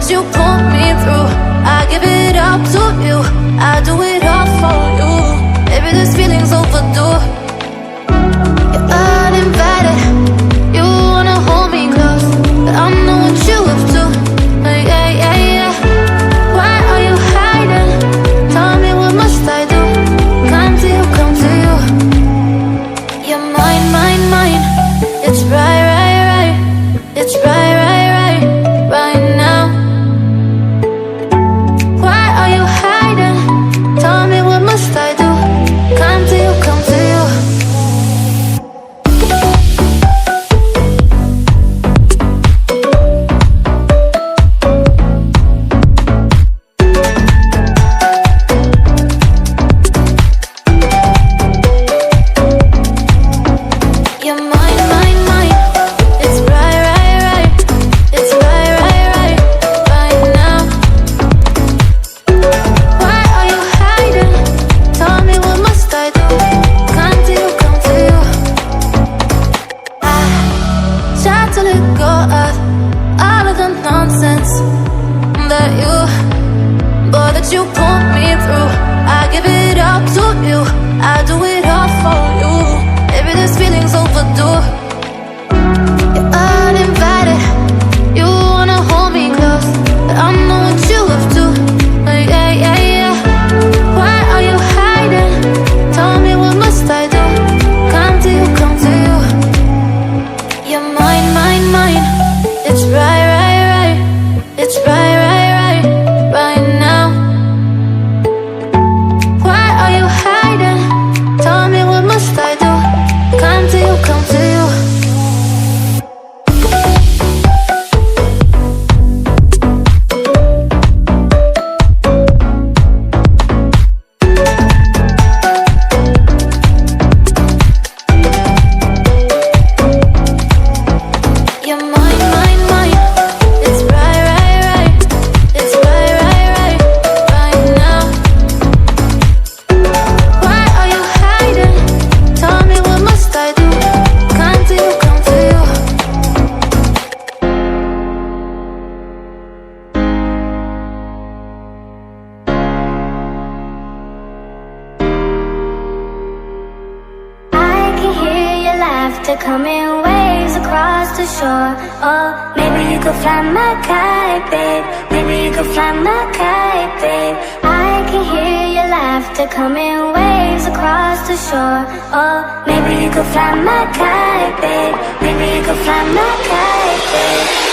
you pull me through. I give it up to you, I do it all for you. Maybe this feeling's overdue. You're uninvited, you wanna hold me close, but I know what you up to. Yeah, yeah, yeah. Why are you hiding? Tell me, what must I do? Come to you, come to you. You're mine, mine, mine. It's right, right, right. It's right, right, right, right now. Why are you hiding? Tell me, what must I do? Come to you, come to you. You're mine, mine, mine. It's right, right, right. It's right, right, right, right now. Why are you hiding? Tell me, what must I do? Come to you, come to you. I try to let go of all of the nonsense that you pull me through. I give it up to you, I do it all for you. Maybe this feeling's overdue. You're uninvited, you wanna hold me close, but I know what you up to. Yeah, yeah, yeah. Why are you hiding? Tell me, what must I do? Come to you, come to you. You're mine, mine, mine. It's right, right, right. It's right, right, right, right now. Why are you hiding? Tell me, what must I do? Come to you, come to you. You're mine, mine, mine. It's right, right, right. It's right, right, right, right now. Why are you hiding? Tell me, what must I do? Come to you, come to you. I can hear your laughter coming waves across the shore. Oh, maybe you could fly my kite, babe. Maybe you could fly my kite, babe. I can hear your laughter coming waves across the shore. Oh, maybe you could fly my kite, babe. Maybe you could fly my kite, babe.